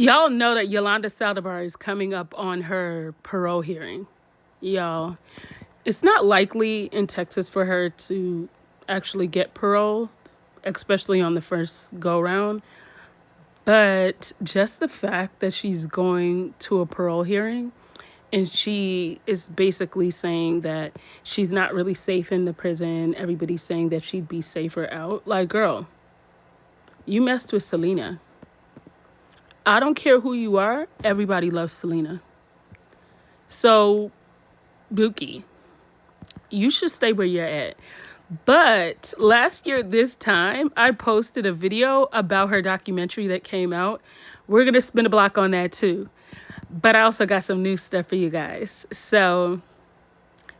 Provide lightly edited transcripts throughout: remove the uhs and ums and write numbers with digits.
Y'all know that Yolanda Saldivar is coming up on her parole hearing. Y'all, it's not likely in Texas for her to actually get parole, especially on the first go round. But just the fact that she's going to a parole hearing and she is basically saying that she's not really safe in the prison. Everybody's saying that she'd be safer out. Like, girl, you messed with Selena. I don't care who you are. Everybody loves Selena. So, Buki, you should stay where you're at. But last year, this time, I posted a video about her documentary that came out. We're going to spin a block on that too. But I also got some new stuff for you guys. So,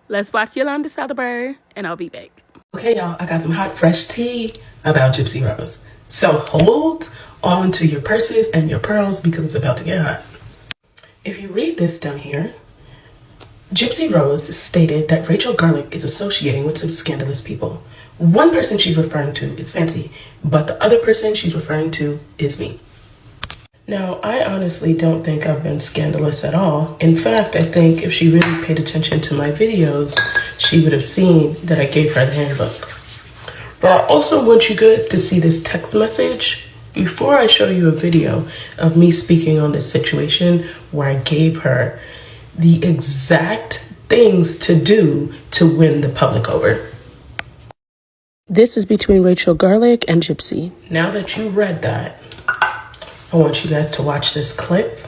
let's watch Yolanda Saldivar, and I'll be back. Okay, y'all, I got some hot, fresh tea about Gypsy Rose. So hold on to your purses and your pearls because it's about to get hot. If you read this down here, Gypsy Rose stated that Rachel Garlick is associating with some scandalous people. One person she's referring to is Fancy, but the other person she's referring to is me. Now, I honestly don't think I've been scandalous at all. In fact, I think if she really paid attention to my videos, she would have seen that I gave her the handbook. But I also want you guys to see this text message before I show you a video of me speaking on this situation where I gave her the exact things to do to win the public over. This is between Rachel Garlick and Gypsy. Now that you read that, I want you guys to watch this clip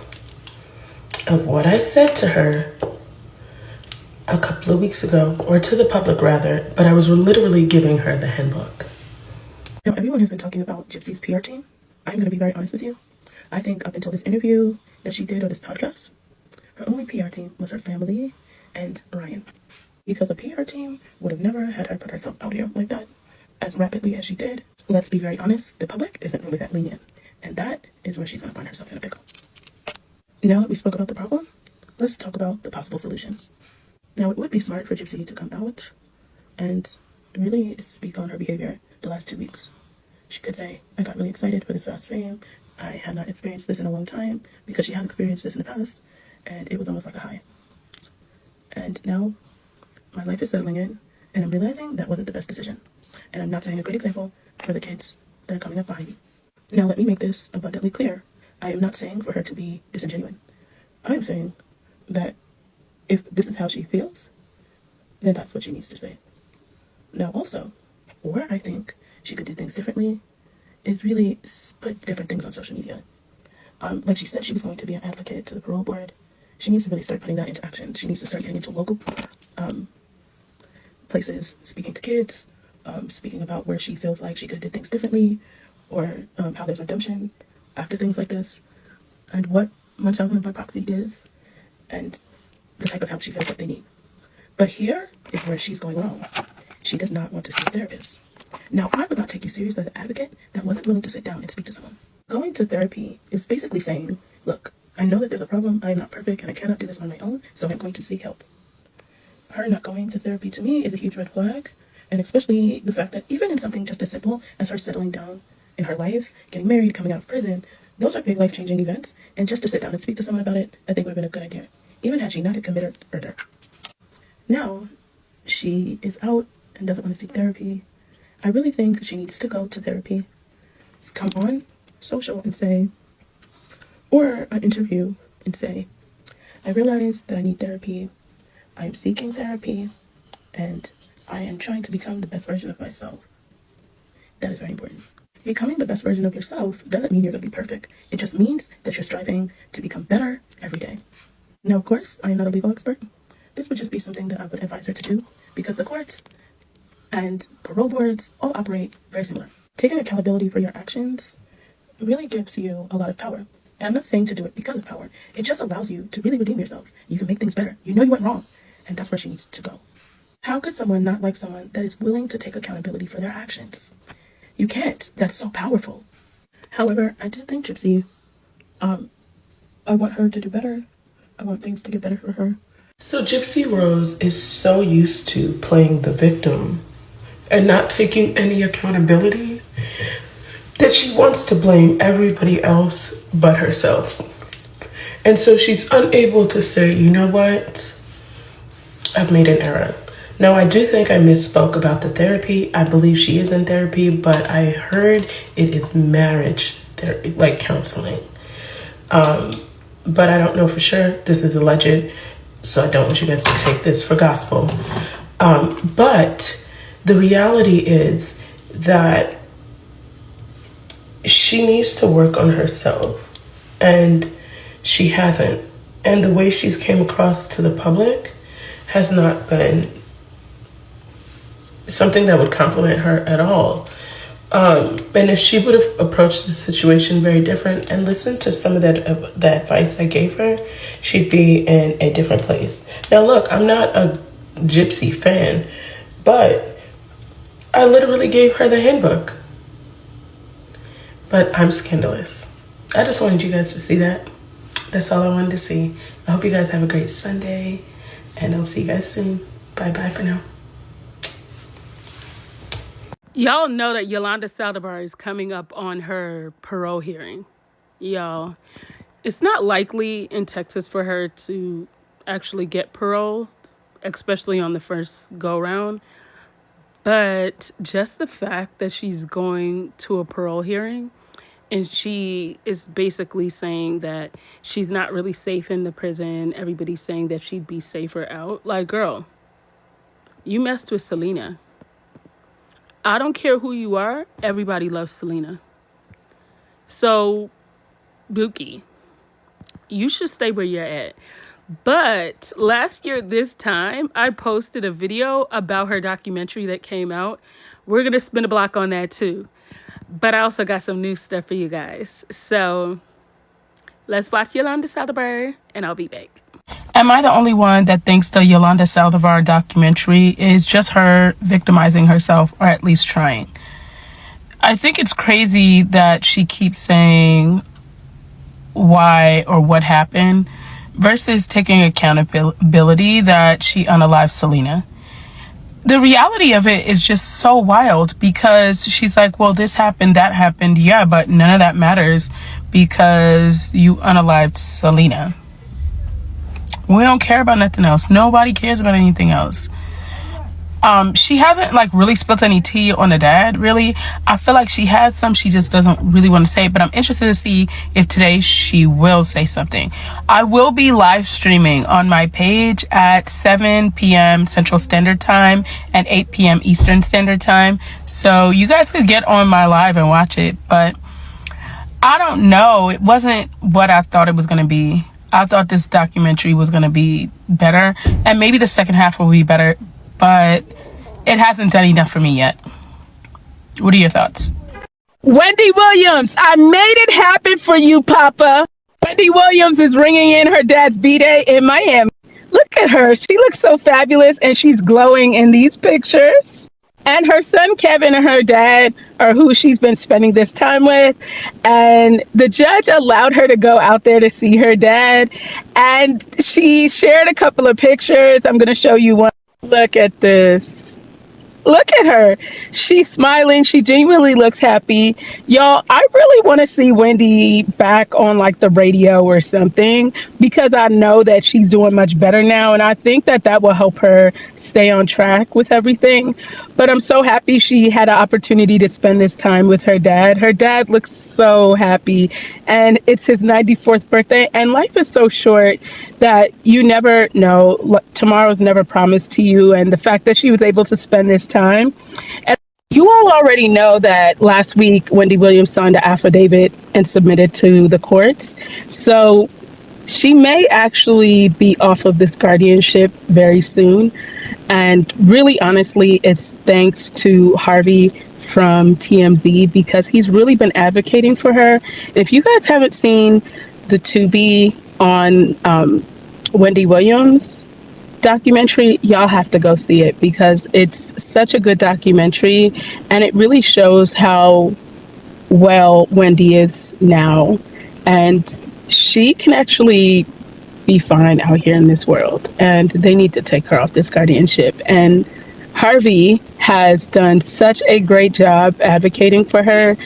of what I said to her a couple of weeks ago, or to the public rather, but I was literally giving her the handbook. Now, everyone has been talking about Gypsy's PR team. I'm going to be very honest with you. I think up until this interview that she did or this podcast, her only PR team was her family and Ryan. Because a PR team would have never had her put herself out here like that as rapidly as she did. Let's be very honest, the public isn't really that lenient. And that is where she's going to find herself in a pickle. Now that we spoke about the problem, let's talk about the possible solution. Now, it would be smart for Gypsy to come out and really speak on her behavior the last 2 weeks. She could say, I got really excited for this fast fame. I had not experienced this in a long time, because she has experienced this in the past, and it was almost like a high. And now my life is settling in, and I'm realizing that wasn't the best decision. And I'm not setting a great example for the kids that are coming up behind me. Now, let me make this abundantly clear. I am not saying for her to be disingenuous. I am saying that if this is how she feels, then that's what she needs to say. Now, also, where I think she could do things differently is really put different things on social media. Like she said, she was going to be an advocate to the parole board. She needs to really start putting that into action. She needs to start getting into local places, speaking to kids, speaking about where she feels like she could have did things differently, or how there's redemption after things like this, and what munchausen by proxy is, and the type of help she feels like they need. But here is where she's going wrong. She does not want to see a therapist. Now, I would not take you serious as an advocate that wasn't willing to sit down and speak to someone. Going to therapy is basically saying, look, I know that there's a problem, I am not perfect, and I cannot do this on my own, so I'm going to seek help. Her not going to therapy to me is a huge red flag, and especially the fact that even in something just as simple as her settling down in her life, getting married, coming out of prison, those are big life-changing events, and just to sit down and speak to someone about it, I think would have been a good idea, even had she not had committed murder. Now, she is out and doesn't want to seek therapy. I really think she needs to go to therapy, come on social and say, or an interview and say, I realize that I need therapy, I'm seeking therapy, and I am trying to become the best version of myself. That is very important. Becoming the best version of yourself doesn't mean you're going to be perfect. It just means that you're striving to become better every day. Now, of course, I am not a legal expert. This would just be something that I would advise her to do, because the courts and parole boards all operate very similar. Taking accountability for your actions really gives you a lot of power. And I'm not saying to do it because of power. It just allows you to really redeem yourself. You can make things better. You know you went wrong. And that's where she needs to go. How could someone not like someone that is willing to take accountability for their actions? You can't. That's so powerful. However, I do think Gypsy, I want her to do better. I want things to get better for her. So Gypsy Rose is so used to playing the victim and not taking any accountability that she wants to blame everybody else but herself. And so she's unable to say, you know what, I've made an error. Now, I do think I misspoke about the therapy. I believe she is in therapy, but I heard it is marriage therapy, like counseling. But I don't know for sure. This is alleged, so I don't want you guys to take this for gospel. But the reality is that she needs to work on herself, and she hasn't. And the way she's came across to the public has not been something that would compliment her at all. And if she would have approached the situation very different and listened to some of that advice I gave her, she'd be in a different place. Now, look, I'm not a Gypsy fan, but I literally gave her the handbook. But I'm scandalous. I just wanted you guys to see that. That's all I wanted to see. I hope you guys have a great Sunday, and I'll see you guys soon. Bye-bye for now. Y'all know that Yolanda Saldivar is coming up on her parole hearing. Y'all, it's not likely in Texas for her to actually get parole, especially on the first go-round. But just the fact that she's going to a parole hearing and she is basically saying that she's not really safe in the prison. Everybody's saying that she'd be safer out. Like, girl, you messed with Selena. I don't care who you are. Everybody loves Selena. So, Buki, you should stay where you're at. But last year, this time, I posted a video about her documentary that came out. We're going to spin a block on that too. But I also got some new stuff for you guys. So let's watch Yolanda Saldivar, and I'll be back. Am I the only one that thinks the Yolanda Saldivar documentary is just her victimizing herself, or at least trying? I think it's crazy that she keeps saying why or what happened versus taking accountability that she unalived Selena. The reality of it is just so wild because she's like, well, this happened, that happened. Yeah, but none of that matters because you unalived Selena. We don't care about nothing else. Nobody cares about anything else. She hasn't like really spilled any tea on the dad, really. I feel like she has some, she just doesn't really want to say it, but I'm interested to see if today she will say something. I will be live streaming on my page at 7 p.m. Central Standard Time and 8 p.m. Eastern Standard Time. So you guys could get on my live and watch it, but I don't know. It wasn't what I thought it was going to be. I thought this documentary was going to be better, and maybe the second half will be better, but it hasn't done enough for me yet. What are your thoughts? Wendy Williams, I made it happen for you, Papa. Wendy Williams is ringing in her dad's B-Day in Miami. Look at her. She looks so fabulous, and she's glowing in these pictures. And her son, Kevin, and her dad are who she's been spending this time with. And the judge allowed her to go out there to see her dad. And she shared a couple of pictures. I'm going to show you one. Look at this. Look at her. She's smiling. She genuinely looks happy. Y'all, I really want to see Wendy back on like the radio or something because I know that she's doing much better now. And I think that that will help her stay on track with everything. But I'm so happy she had an opportunity to spend this time with her dad. Her dad looks so happy. And it's his 94th birthday. And life is so short that you never know. Tomorrow's never promised to you. And the fact that she was able to spend this time. And you all already know that last week, Wendy Williams signed an affidavit and submitted to the courts. So she may actually be off of this guardianship very soon. And really, honestly, it's thanks to Harvey from TMZ because he's really been advocating for her. If you guys haven't seen the Tubi on Wendy Williams documentary, y'all have to go see it because it's such a good documentary and it really shows how well Wendy is now, and she can actually be fine out here in this world, and they need to take her off this guardianship. And Harvey has done such a great job advocating for her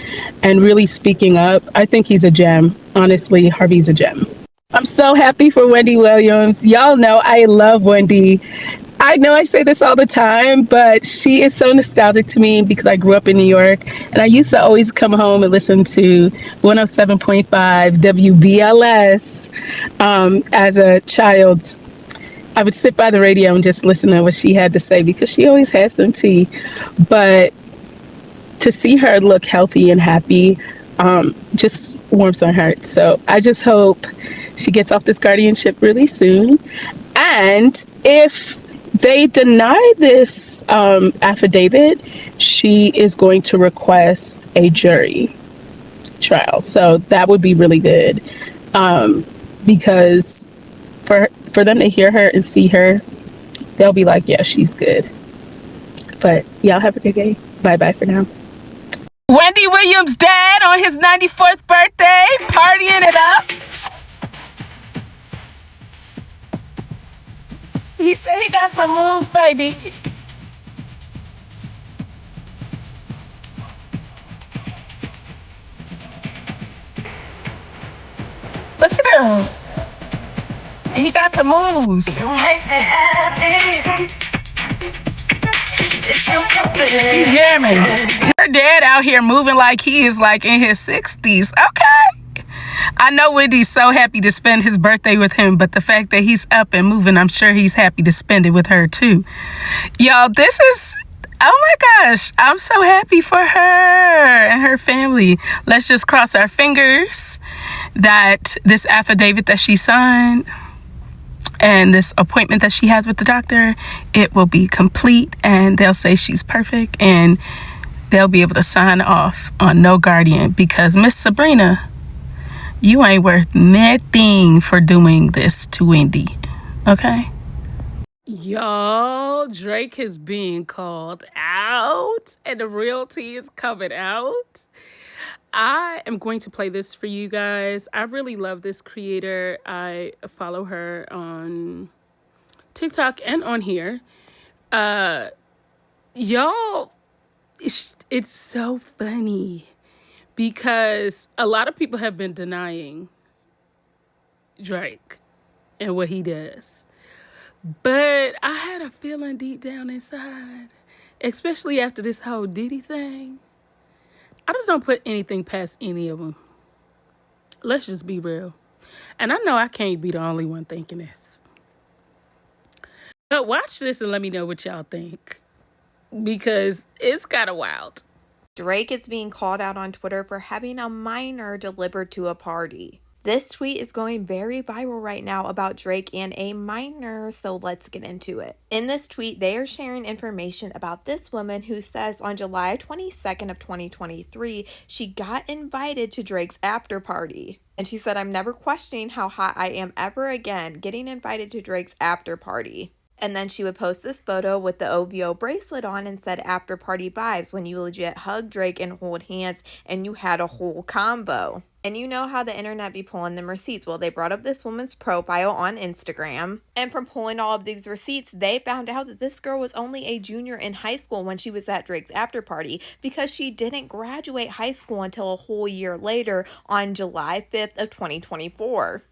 and really speaking up. I think he's a gem. honestly, Harvey's a gem. I'm so happy for Wendy Williams. Y'all know I love Wendy. I know I say this all the time, but she is so nostalgic to me because I grew up in New York and I used to always come home and listen to 107.5 WBLS as a child. I would sit by the radio and just listen to what she had to say because she always had some tea. But to see her look healthy and happy just warms my heart. So I just hope she gets off this guardianship really soon. And if they deny this affidavit, she is going to request a jury trial. So that would be really good because for them to hear her and see her, they'll be like, yeah, she's good. But y'all have a good day. Bye-bye for now. Wendy Williams' dad on his 94th birthday, partying it up. He said he got some moves, baby. Look at him. He got the moves. You make me happy. He's jamming. Her dad out here moving like he is like in his 60s. Okay. I know Wendy's so happy to spend his birthday with him, but the fact that he's up and moving, I'm sure he's happy to spend it with her too. Y'all, this is, oh my gosh, I'm so happy for her and her family. Let's just cross our fingers that this affidavit that she signed and this appointment that she has with the doctor, it will be complete and they'll say she's perfect and they'll be able to sign off on no guardian because Miss Sabrina, you ain't worth nothing for doing this to Wendy, okay? Y'all, Drake is being called out and the real tea is coming out. I am going to play this for you guys. I really love this creator. I follow her on TikTok and on here. Y'all, it's so funny because a lot of people have been denying Drake and what he does. But I had a feeling deep down inside, especially after this whole Diddy thing, I just don't put anything past any of them. Let's just be real. And I know I can't be the only one thinking this. But watch this and let me know what y'all think. Because it's kind of wild. Drake is being called out on Twitter for having a minor delivered to a party. This tweet is going very viral right now about Drake and a minor, so let's get into it. In this tweet, they are sharing information about this woman who says on July 22nd of 2023, she got invited to Drake's after party. And she said, "I'm never questioning how hot I am ever again, getting invited to Drake's after party." And then she would post this photo with the OVO bracelet on and said after party vibes when you legit hug Drake and hold hands and you had a whole combo. And you know how the internet be pulling them receipts. Well, they brought up this woman's profile on Instagram. And from pulling all of these receipts, they found out that this girl was only a junior in high school when she was at Drake's after party because she didn't graduate high school until a whole year later on July 5th of 2024.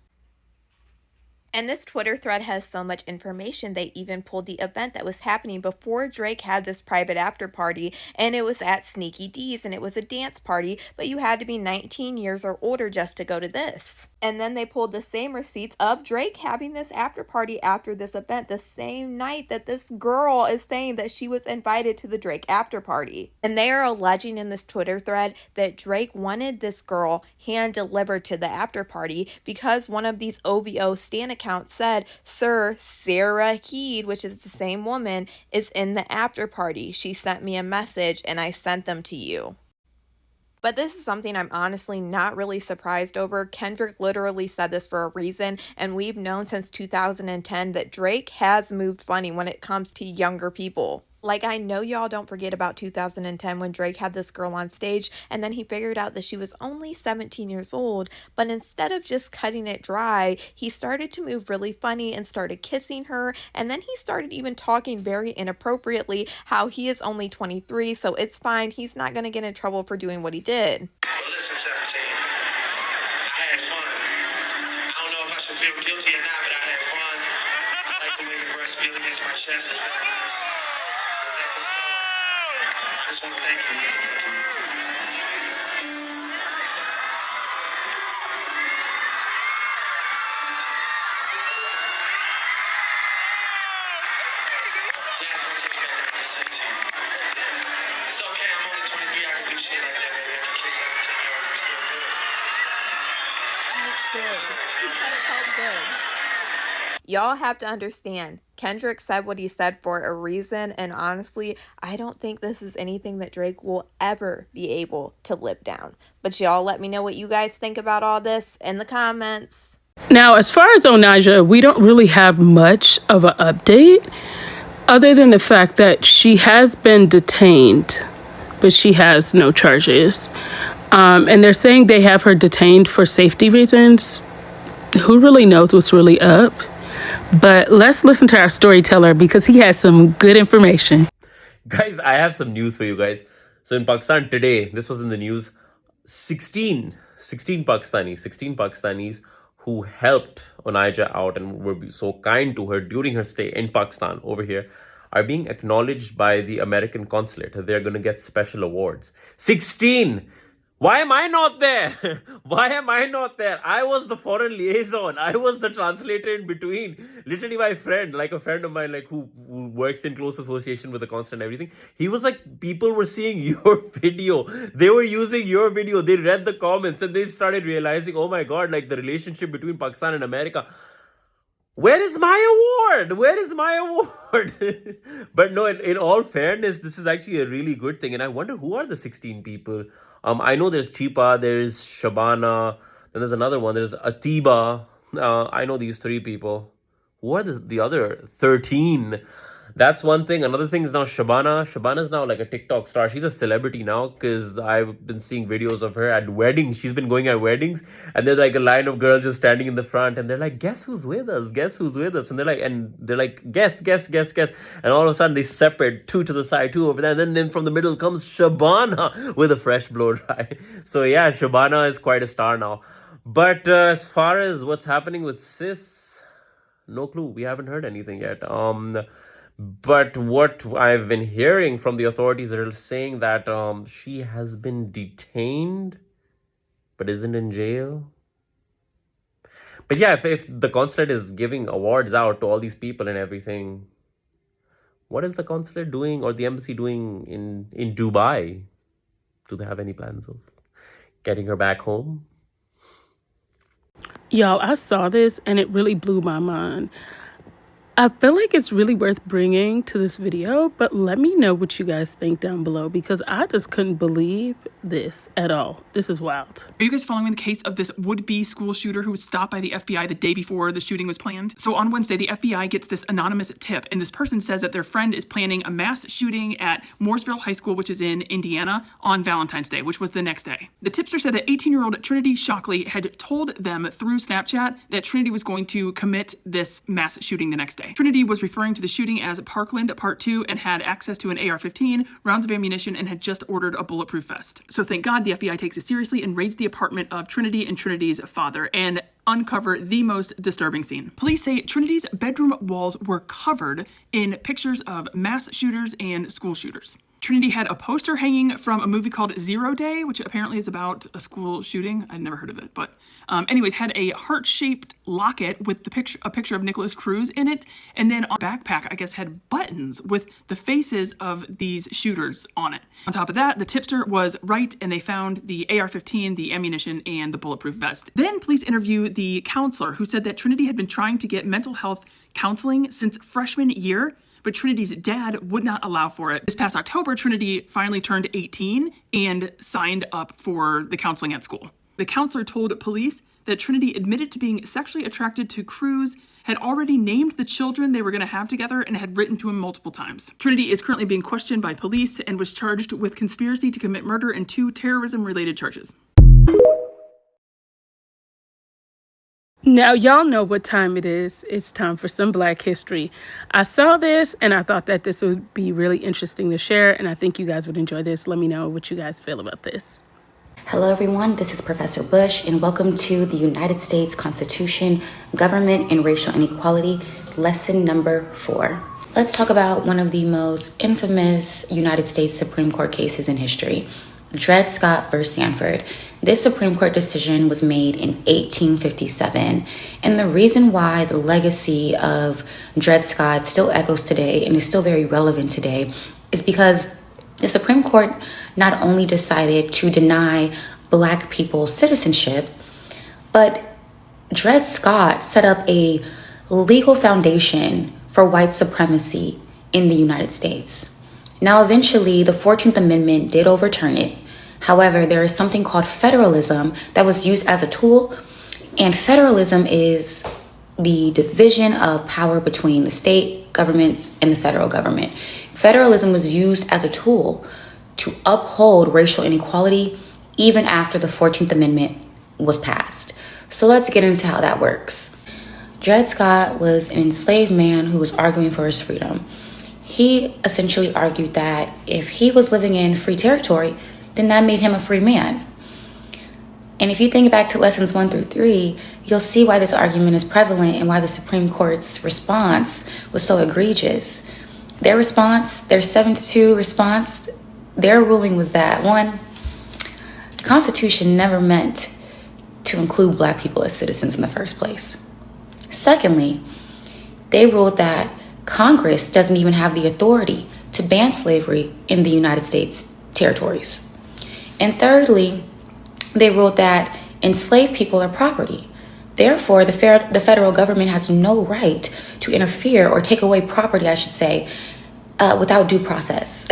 And this Twitter thread has so much information, they even pulled the event that was happening before Drake had this private after party, and it was at Sneaky D's, and it was a dance party, but you had to be 19 years or older just to go to this. And then they pulled the same receipts of Drake having this after party after this event, the same night that this girl is saying that she was invited to the Drake after party. And they are alleging in this Twitter thread that Drake wanted this girl hand delivered to the after party because one of these OVO stan accounts said, "Sir, Sarah Heed," which is the same woman, "is in the after party. She sent me a message and I sent them to you." But this is something I'm honestly not really surprised over. Kendrick literally said this for a reason, and we've known since 2010 that Drake has moved funny when it comes to younger people. Like, I know y'all don't forget about 2010 when Drake had this girl on stage and then he figured out that she was only 17 years old, but instead of just cutting it dry, he started to move really funny and started kissing her, and then he started even talking very inappropriately how he is only 23, so it's fine, he's not going to get in trouble for doing what he did. Listen, 17. I had fun. feel guilty or not, but I had fun. I like the way the breast feel against my chest. I just want to thank you. Good. He said it felt good. Y'all have to understand, Kendrick said what he said for a reason, and honestly, I don't think this is anything that Drake will ever be able to live down. But y'all let me know what you guys think about all this in the comments. Now, as far as Onaja, we don't really have much of an update other than the fact that she has been detained, but she has no charges. And they're saying they have her detained for safety reasons. Who really knows what's really up? But let's listen to our storyteller because he has some good information. Guys, I have some news for you guys. So in Pakistan today, this was in the news, 16 Pakistanis who helped Onaja out and were so kind to her during her stay in Pakistan over here are being acknowledged by the American consulate. They're going to get special awards. 16! Why am I not there? Why am I not there? I was the foreign liaison. I was the translator in between. Literally my friend, like a friend of mine, like who works in close association with the consulate and everything. He was like, people were seeing your video. They were using your video. They read the comments and they started realizing, oh my God, like the relationship between Pakistan and America. Where is my award? Where is my award? But no, in all fairness, this is actually a really good thing. And I wonder who are the 16 people? I know there's Chipa, there's Shabana, then there's another one, there's Atiba. I know these 3 people. Who are the other 13? That's one thing. Another thing is now Shabana. Shabana's now like a TikTok star. She's a celebrity now because I've been seeing videos of her at weddings. She's been going at weddings and there's like a line of girls just standing in the front and they're like, guess who's with us? Guess who's with us? And they're like, guess. And all of a sudden they separate 2 to the side, 2 over there. And then from the middle comes Shabana with a fresh blow dry. So yeah, Shabana is quite a star now. But as far as what's happening with Sis, no clue. We haven't heard anything yet. But what I've been hearing from the authorities are saying that she has been detained but isn't in jail. But yeah, if the consulate is giving awards out to all these people and everything, what is the consulate doing or the embassy doing in Dubai? Do they have any plans of getting her back home? Y'all, I saw this and it really blew my mind. I feel like it's really worth bringing to this video, but let me know what you guys think down below because I just couldn't believe this at all. This is wild. Are you guys following the case of this would-be school shooter who was stopped by the FBI the day before the shooting was planned? So on Wednesday, the FBI gets this anonymous tip, and this person says that their friend is planning a mass shooting at Mooresville High School, which is in Indiana, on Valentine's Day, which was the next day. The tipster said that 18-year-old Trinity Shockley had told them through Snapchat that Trinity was going to commit this mass shooting the next day. Trinity was referring to the shooting as Parkland Part 2 and had access to an AR-15, rounds of ammunition, and had just ordered a bulletproof vest. So thank God the FBI takes it seriously and raids the apartment of Trinity and Trinity's father and uncover the most disturbing scene. Police say Trinity's bedroom walls were covered in pictures of mass shooters and school shooters. Trinity had a poster hanging from a movie called 0 Day, which apparently is about a school shooting. I'd never heard of it, but anyways, had a heart-shaped locket with a picture of Nicholas Cruz in it, and then our backpack, I guess, had buttons with the faces of these shooters on it. On top of that, the tipster was right, and they found the AR-15, the ammunition, and the bulletproof vest. Then police interviewed the counselor who said that Trinity had been trying to get mental health counseling since freshman year, but Trinity's dad would not allow for it. This past October, Trinity finally turned 18 and signed up for the counseling at school. The counselor told police that Trinity admitted to being sexually attracted to Cruz, had already named the children they were going to have together, and had written to him multiple times. Trinity is currently being questioned by police and was charged with conspiracy to commit murder and 2 terrorism-related charges. Now, y'all know what time it is. It's time for some Black history. I saw this and I thought that this would be really interesting to share, and I think you guys would enjoy this. Let me know what you guys feel about this. Hello everyone, this is Professor Bush and welcome to the United States Constitution, Government and Racial Inequality, lesson number 4. Let's talk about one of the most infamous United States Supreme Court cases in history, Dred Scott v. Sanford. This Supreme Court decision was made in 1857, and the reason why the legacy of Dred Scott still echoes today and is still very relevant today is because the Supreme Court not only decided to deny Black people citizenship, but Dred Scott set up a legal foundation for white supremacy in the United States. Now, eventually, the 14th Amendment did overturn it. However, there is something called federalism that was used as a tool, and federalism is the division of power between the state governments and the federal government. Federalism was used as a tool to uphold racial inequality even after the 14th Amendment was passed. So let's get into how that works. Dred Scott was an enslaved man who was arguing for his freedom. He essentially argued that if he was living in free territory, then that made him a free man. And if you think back to lessons 1 through 3, you'll see why this argument is prevalent and why the Supreme Court's response was so egregious. Their response, their 7-2 response, their ruling was that, 1, the Constitution never meant to include Black people as citizens in the first place. Secondly, they ruled that Congress doesn't even have the authority to ban slavery in the United States territories. And thirdly, they ruled that enslaved people are property. Therefore, the federal government has no right to interfere or take away property, I should say, without due process.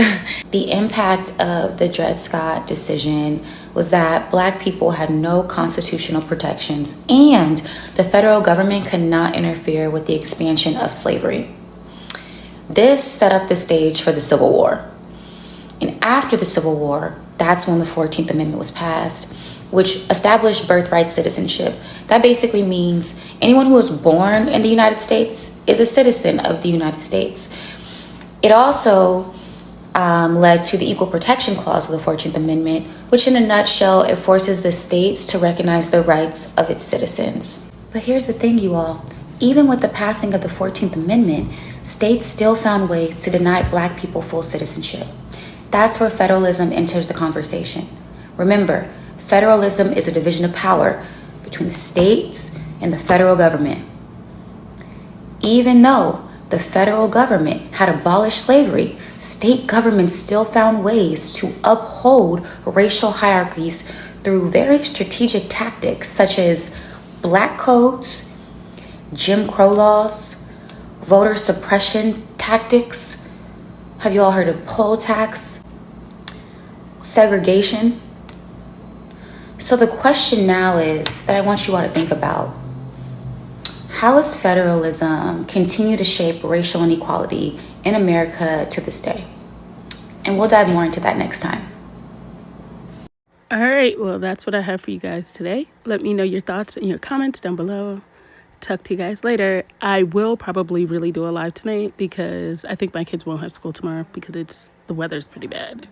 The impact of the Dred Scott decision was that Black people had no constitutional protections and the federal government could not interfere with the expansion of slavery. This set up the stage for the Civil War. And after the Civil War, that's when the 14th Amendment was passed, which established birthright citizenship. That basically means anyone who was born in the United States is a citizen of the United States. It also led to the Equal Protection Clause of the 14th Amendment, which in a nutshell, it forces the states to recognize the rights of its citizens. But here's the thing, you all. Even with the passing of the 14th Amendment, states still found ways to deny Black people full citizenship. That's where federalism enters the conversation. Remember, federalism is a division of power between the states and the federal government. Even though the federal government had abolished slavery, state governments still found ways to uphold racial hierarchies through very strategic tactics such as black codes, Jim Crow laws, voter suppression tactics. Have you all heard of poll tax? Segregation. So the question now is that I want you all to think about: how does federalism continue to shape racial inequality in America to this day? And we'll dive more into that next time. All right, well, that's what I have for you guys today. Let me know your thoughts and your comments down below. Talk to you guys later. I will probably really do a live tonight because I think my kids won't have school tomorrow because the weather's pretty bad.